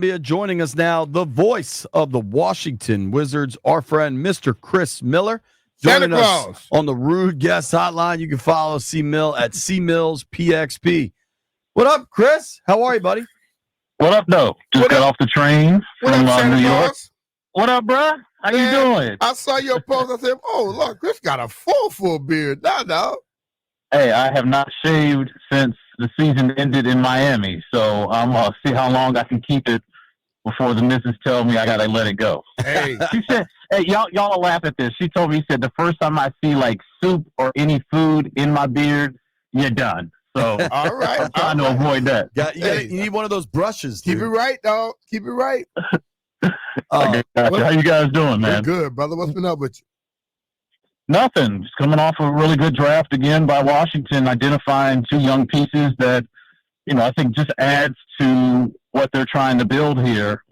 Joining us now, the voice of the Washington Wizards, our friend Mr. Chris Miller, Santa joining us Claus. on the Rude Guest Hotline. You can follow C Mill at CMillsPXP. What up, Chris? How are you, buddy? What up, though? Just got off the train from Santa New York. Claus? What up, bruh? How you doing? I saw your post. I said, "Oh, look, Chris got a full beard." Nah, dog. Hey, I have not shaved since the season ended in Miami, so I'm gonna see how long I can keep it before the missus tell me I gotta let it go. Hey, She said, "Hey, y'all will laugh at this." She told me, said, "The first time I see like soup or any food in my beard, you're done." So all right. I'm trying to avoid that. You need one of those brushes, dude. Keep it right, dog. Keep it right. I gotcha. How you guys doing, man? We're good, brother. What's been up with you? Nothing. Just coming off a really good draft again by Washington, identifying two young pieces that, I think just adds to what they're trying to build here.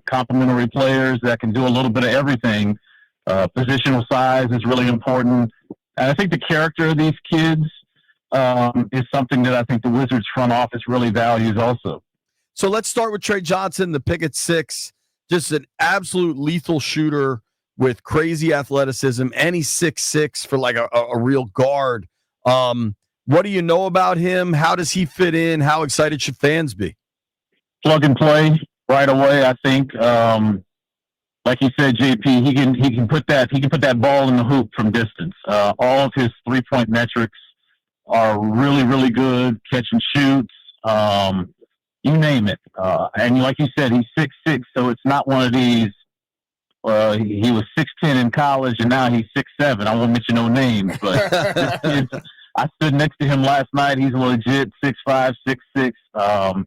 Complementary players that can do a little bit of everything. Positional size is really important. And I think the character of these kids is something that I think the Wizards front office really values also. So let's start with Trey Johnson, the pick at 6. Just an absolute lethal shooter with crazy athleticism, and he's 6'6" for like a real guard. What do you know about him? How does he fit in? How excited should fans be? Plug and play right away. I think, like you said, JP, he can put that ball in the hoop from distance. All of his 3-point metrics are really, really good. Catch and shoots, you name it. And like you said, he's 6'6", so it's not one of these. He was 6'10" in college, and now he's 6'7". I won't mention no names, but this kid, I stood next to him last night. He's legit 6'5", 6'6".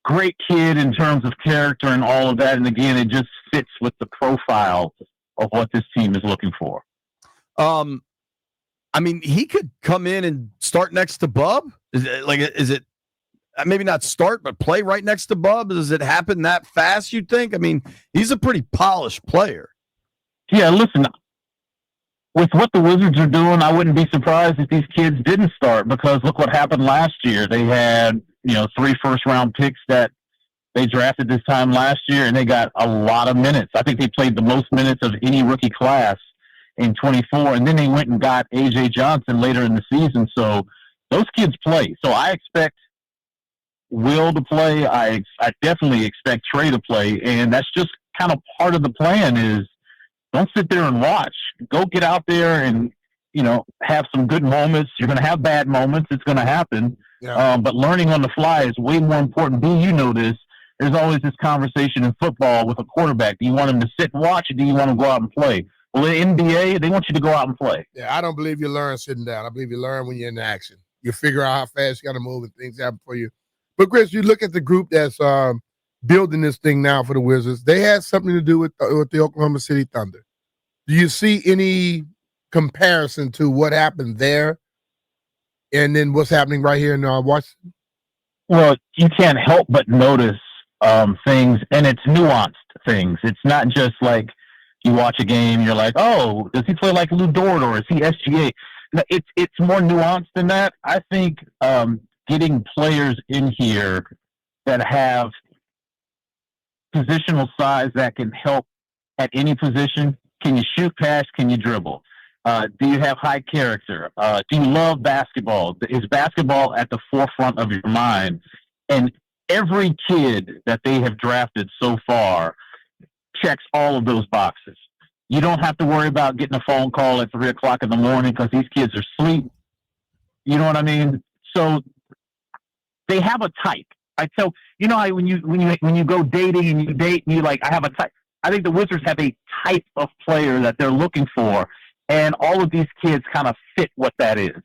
Great kid in terms of character and all of that. And again, it just fits with the profile of what this team is looking for. I mean, he could come in and start next to Bub. Is it maybe not start, but play right next to Bub? Does it happen that fast, you think? I mean, he's a pretty polished player. Yeah, listen, with what the Wizards are doing, I wouldn't be surprised if these kids didn't start, because look what happened last year. They had, 3 first-round picks that they drafted this time last year, and they got a lot of minutes. I think they played the most minutes of any rookie class in 24, and then they went and got A.J. Johnson later in the season. So those kids play. So I expect Will to play. I definitely expect Trey to play, and that's just kind of part of the plan. Is don't sit there and watch. Go get out there and have some good moments. You're going to have bad moments. It's going to happen. Yeah. But learning on the fly is way more important. B, you know this. There's always this conversation in football with a quarterback. Do you want him to sit and watch, or do you want to go out and play? Well, in the NBA, they want you to go out and play. Yeah, I don't believe you learn sitting down. I believe you learn when you're in action. You figure out how fast you got to move and things happen for you. But, Chris, you look at the group that's building this thing now for the Wizards. They had something to do with the Oklahoma City Thunder. Do you see any comparison to what happened there and then what's happening right here in Washington? Well, you can't help but notice things, and it's nuanced things. It's not just like you watch a game, you're like, oh, does he play like Lou Dort or is he SGA? No, it's more nuanced than that. I think getting players in here that have positional size that can help at any position. Can you shoot, pass? Can you dribble? Do you have high character? Do you love basketball? Is basketball at the forefront of your mind? And every kid that they have drafted so far checks all of those boxes. You don't have to worry about getting a phone call at 3 o'clock in the morning because these kids are asleep. You know what I mean? So they have a type. I tell how when you go dating and you date and you like, I have a type. I think the Wizards have a type of player that they're looking for, and all of these kids kind of fit what that is.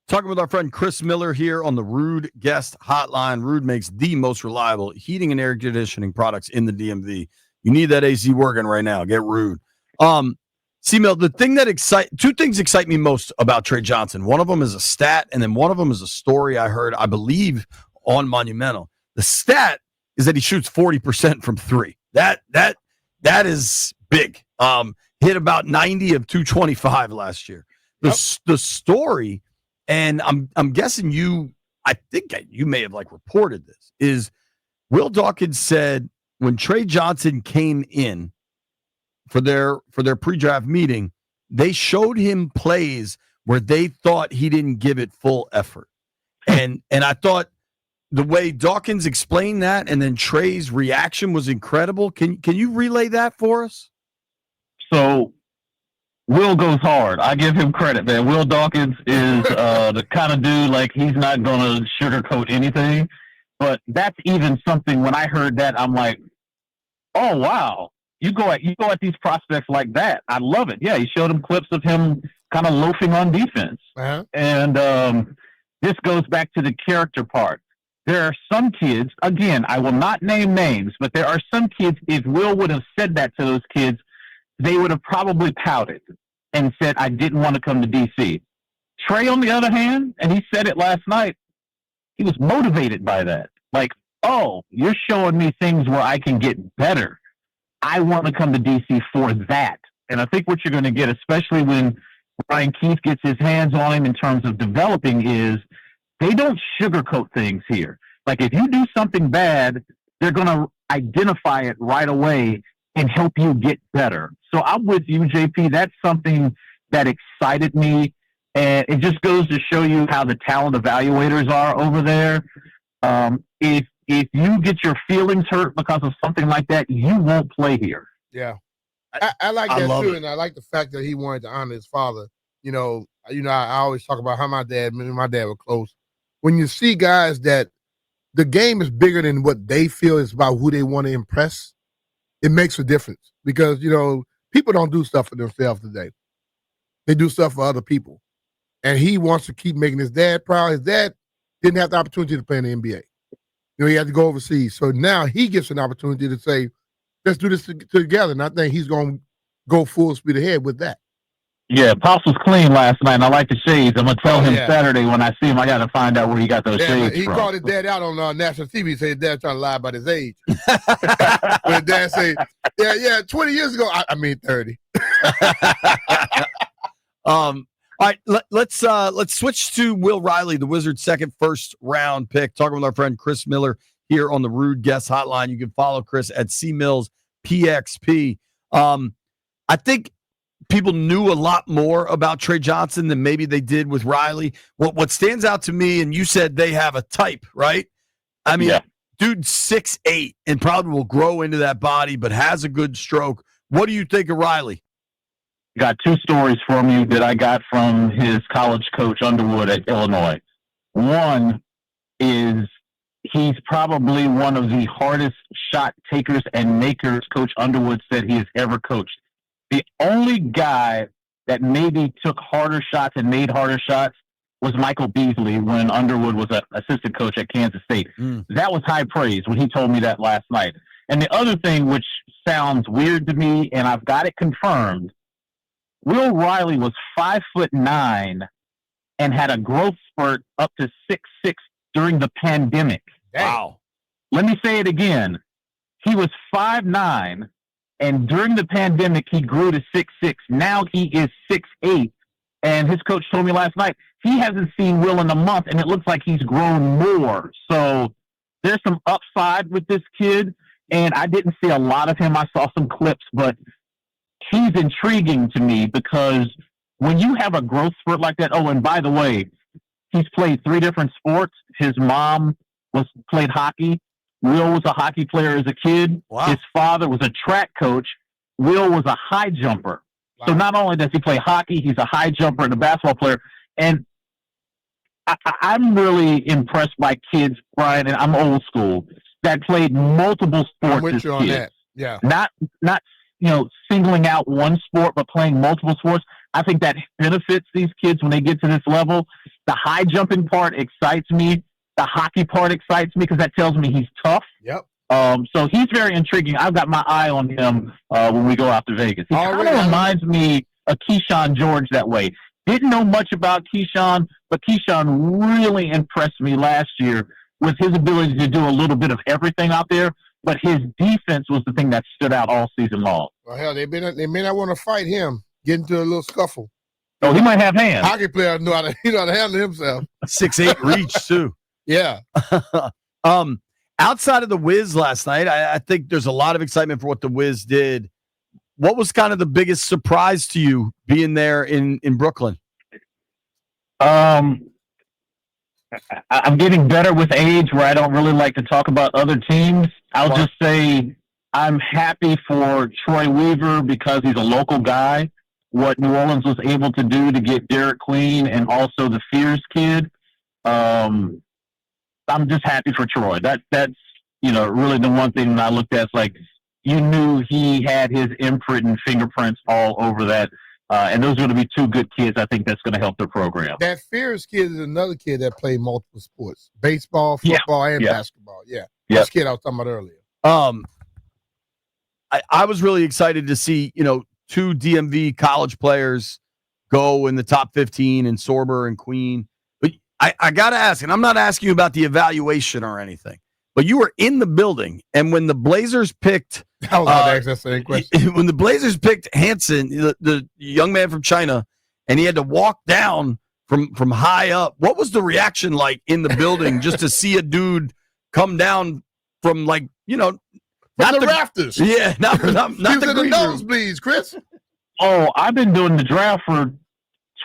Talking with our friend Chris Miller here on the Rude Guest Hotline. Rude makes the most reliable heating and air conditioning products in the DMV. You need that AC working right now. Get Rude. C-Mill, the thing that two things excite me most about Trey Johnson. One of them is a stat, and then one of them is a story I heard, I believe, on Monumental. The stat is that he shoots 40% from 3. That is big. Hit about 90 of 225 last year. The story, and I'm guessing I think you may have reported this, is Will Dawkins said when Trey Johnson came in for their pre-draft meeting, they showed him plays where they thought he didn't give it full effort. And I thought the way Dawkins explained that and then Trey's reaction was incredible. Can you relay that for us? So Will goes hard. I give him credit, man. Will Dawkins is the kind of dude, like, he's not going to sugarcoat anything. But that's even something, when I heard that, I'm like, oh, wow. You go at these prospects like that. I love it. Yeah, he showed him clips of him kind of loafing on defense. Uh-huh. And this goes back to the character part. There are some kids, again, I will not name names, but there are some kids, if Will would have said that to those kids, they would have probably pouted and said, I didn't want to come to D.C. Trey, on the other hand, and he said it last night, he was motivated by that. Like, oh, you're showing me things where I can get better. I want to come to D.C. for that. And I think what you're going to get, especially when Brian Keith gets his hands on him in terms of developing, is they don't sugarcoat things here. Like, if you do something bad, they're going to identify it right away and help you get better. So I'm with you, JP. That's something that excited me. And it just goes to show you how the talent evaluators are over there. If you get your feelings hurt because of something like that, you won't play here. Yeah. I like that too. It. And I like the fact that he wanted to honor his father. I always talk about how me and my dad were close. When you see guys that the game is bigger than what they feel is about who they want to impress, it makes a difference because, people don't do stuff for themselves today. They do stuff for other people. And he wants to keep making his dad proud. His dad didn't have the opportunity to play in the NBA. He had to go overseas. So now he gets an opportunity to say, let's do this together. And I think he's going to go full speed ahead with that. Yeah, Pops was clean last night, and I like the shades. I'm going to tell him Saturday when I see him, I got to find out where he got those shades he from. He called his dad out on national TV. He said his dad trying to lie about his age. When his dad say, 20 years ago, I mean 30. All right, let's switch to Will Riley, the Wizards' first round pick. Talking with our friend Chris Miller here on the Rude Guest Hotline. You can follow Chris at CMillsPXP. I think people knew a lot more about Trey Johnson than maybe they did with Riley. What stands out to me, and you said they have a type, right? I mean, dude's 6'8" and probably will grow into that body, but has a good stroke. What do you think of Riley? Got two stories from you that I got from his college coach Underwood at Illinois. One is he's probably one of the hardest shot takers and makers Coach Underwood said he has ever coached. The only guy that maybe took harder shots and made harder shots was Michael Beasley when Underwood was an assistant coach at Kansas State. That was high praise when he told me that last night. And the other thing, which sounds weird to me, and I've got it confirmed, Will Riley was 5'9" and had a growth spurt up to 6'6" during the pandemic. Wow. Let me say it again. He was 5'9", and during the pandemic, he grew to 6'6". Now he is 6'8", and his coach told me last night he hasn't seen Will in a month, and it looks like he's grown more. So there's some upside with this kid, and I didn't see a lot of him. I saw some clips, but he's intriguing to me because when you have a growth spurt like that, and by the way, he's played 3 different sports. His mom played hockey. Will was a hockey player as a kid. Wow. His father was a track coach. Will was a high jumper. Wow. So not only does he play hockey, he's a high jumper and a basketball player. And I'm really impressed by kids, Brian, and I'm old school, that played multiple sports. I'm with as you on kids. that. Yeah. Not singling out one sport, but playing multiple sports. I think that benefits these kids when they get to this level. The high jumping part excites me. The hockey part excites me because that tells me he's tough. Yep. So he's very intriguing. I've got my eye on him when we go out to Vegas. He kind of reminds me of Keyshawn George that way. Didn't know much about Keyshawn, but Keyshawn really impressed me last year with his ability to do a little bit of everything out there. But his defense was the thing that stood out all season long. Well, hell, they may not want to fight him, get into a little scuffle. Oh, he might have hands. Hockey player know how to handle himself. 6'8" reach too. Yeah. Outside of the Wiz last night, I think there's a lot of excitement for what the Wiz did. What was kind of the biggest surprise to you being there in Brooklyn? I'm getting better with age where I don't really like to talk about other teams. I'll just say I'm happy for Troy Weaver because he's a local guy. What New Orleans was able to do to get Derek Queen and also the Fears kid. I'm just happy for Troy. That's really the one thing that I looked at. It's like you knew he had his imprint and fingerprints all over that. And those are going to be two good kids. I think that's going to help their program. That Fears kid is another kid that played multiple sports: baseball, football, and basketball. Yeah, this kid I was talking about earlier. I was really excited to see, two DMV college players go in the top 15 and Sorber and Queen. But I got to ask, and I'm not asking you about the evaluation or anything, but you were in the building. And when the Blazers picked, I was about to ask that same question. When the Blazers picked Hansen, the young man from China, and he had to walk down from high up, what was the reaction like in the building just to see a dude come down from Not the rafters. Yeah, not the nosebleeds, Chris. Oh, I've been doing the draft for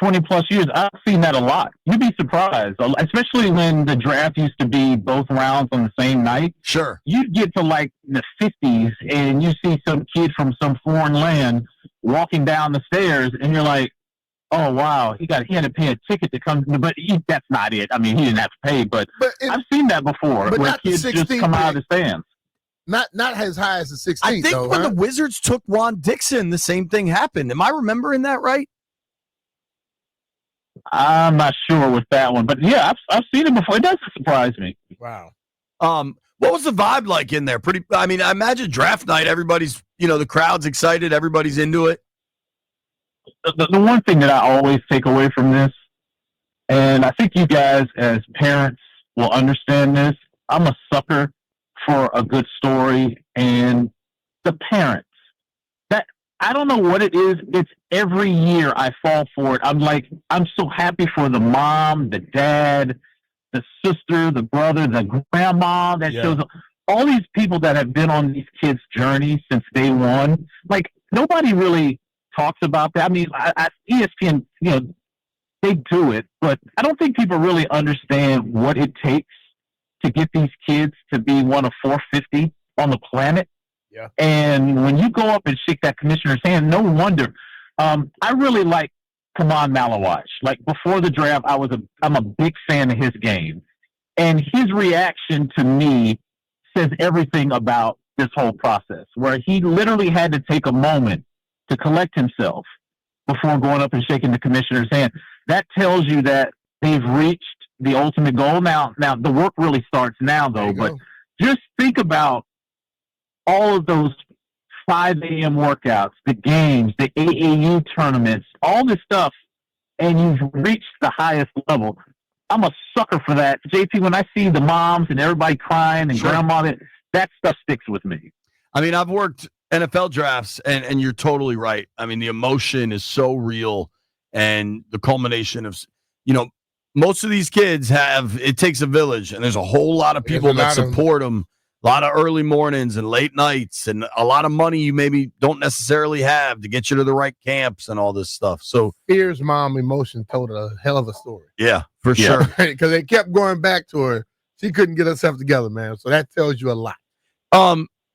20 plus years. I've seen that a lot. You'd be surprised, especially when the draft used to be both rounds on the same night. Sure. You'd get to like the 50s and you see some kid from some foreign land walking down the stairs and you're like, oh, wow, he had to pay a ticket to come. But that's not it. I mean, he didn't have to pay, but I've seen that before where kids just come out of the stands. Not as high as the 16th. I think when the Wizards took Juan Dixon, the same thing happened. Am I remembering that right? I'm not sure with that one, but yeah, I've seen it before. It doesn't surprise me. Wow. What was the vibe like in there? I imagine draft night, everybody's, the crowd's excited, everybody's into it. The one thing that I always take away from this, and I think you guys as parents will understand this, I'm a sucker for a good story, and the parents. That I don't know what it is. It's every year I fall for it. I'm so happy for the mom, the dad, the sister, the brother, the grandma that shows up. All these people that have been on these kids' journey since day one. Like nobody really talks about that. I mean, ESPN, they do it, but I don't think people really understand what it takes to get these kids to be one of 450 on the planet. Yeah. And when you go up and shake that commissioner's hand, no wonder. I really like Kaman Malawaj. Like before the draft, I'm a big fan of his game. And his reaction to me says everything about this whole process, where he literally had to take a moment to collect himself before going up and shaking the commissioner's hand. That tells you that they've reached the ultimate goal. Now the work really starts now, though. But just think about all of those 5 a.m. workouts, the games, the AAU tournaments, all this stuff, and you've reached the highest level. I'm a sucker for that. JP, when I see the moms and everybody crying and grandma, that stuff sticks with me. I mean, I've worked NFL drafts, and you're totally right. I mean, the emotion is so real, and the culmination of, most of these kids it takes a village, and there's a whole lot of people that support them. A lot of early mornings and late nights and a lot of money you maybe don't necessarily have to get you to the right camps and all this stuff. So Fear's mom emotion told a hell of a story. Yeah, for sure. Because they kept going back to her. She couldn't get herself together, man. So that tells you a lot.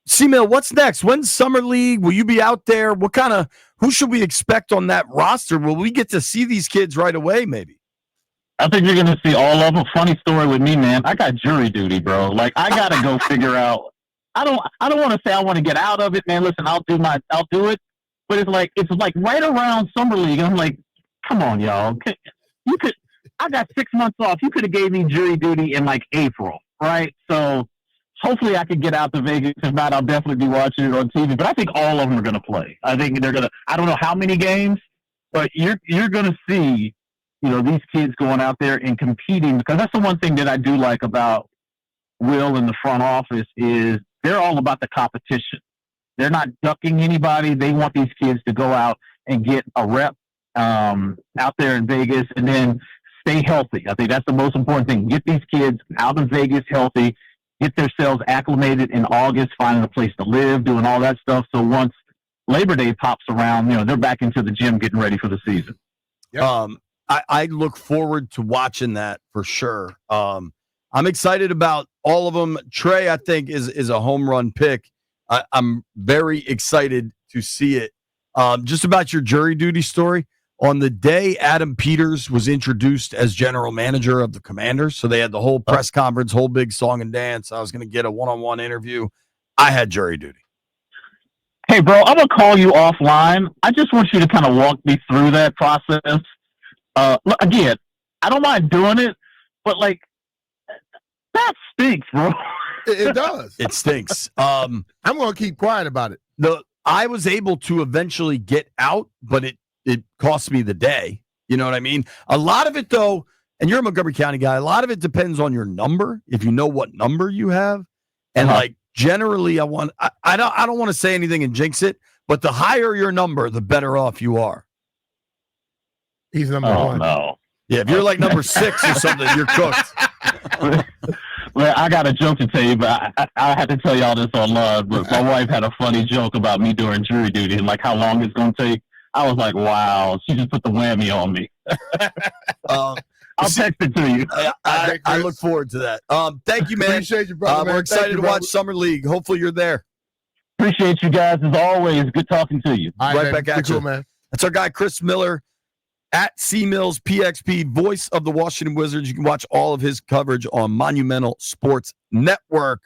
C-Mill, what's next? When's Summer League? Will you be out there? Who should we expect on that roster? Will we get to see these kids right away, maybe? I think you're going to see all of them. Funny story with me, man. I got jury duty, bro. Like, I got to go figure out. I don't want to say I want to get out of it, man. Listen, I'll do it. But it's like right around Summer League. I'm like, come on, y'all. I got 6 months off. You could have gave me jury duty in like April, right? So hopefully I could get out to Vegas. If not, I'll definitely be watching it on TV. But I think all of them are going to play. I think they're going to. I don't know how many games, but you're going to see, these kids going out there and competing, because that's the one thing that I do like about Will in the front office is they're all about the competition. They're not ducking anybody. They want these kids to go out and get a rep out there in Vegas and then stay healthy. I think that's the most important thing. Get these kids out of Vegas healthy get themselves acclimated in August, finding a place to live, doing all that stuff. So once Labor Day pops around, they're back into the gym getting ready for the season. Yep. I look forward to watching that for sure. I'm excited about all of them. Trey, I think, is a home run pick. I'm very excited to see it. Just about your jury duty story. On the day Adam Peters was introduced as general manager of the Commanders, so they had the whole press conference, whole big song and dance. I was going to get a one-on-one interview. I had jury duty. Hey, bro, I'm going to call you offline. I just want you to kind of walk me through that process. Again, I don't mind doing it, but, that stinks, bro. It does. It stinks. I'm going to keep quiet about it. I was able to eventually get out, but it cost me the day. You know what I mean? A lot of it, though, and you're a Montgomery County guy, a lot of it depends on your number, if you know what number you have. And, generally, I don't want to say anything and jinx it, but the higher your number, the better off you are. He's number one. No. Yeah, if you're like number 6 or something, you're cooked. Well, I got a joke to tell you, but I had to tell y'all this online. But my wife had a funny joke about me doing jury duty and how long it's going to take. I was like, wow, she just put the whammy on me. I'll text it to you. I look forward to that. Thank you, man. Appreciate you, brother. Man. We're excited to watch brother. Summer League. Hopefully you're there. Appreciate you guys as always. Good talking to you. All right back at you. Cool, man. That's our guy, Chris Miller, at C-Mills PXP, voice of the Washington Wizards. You can watch all of his coverage on Monumental Sports Network.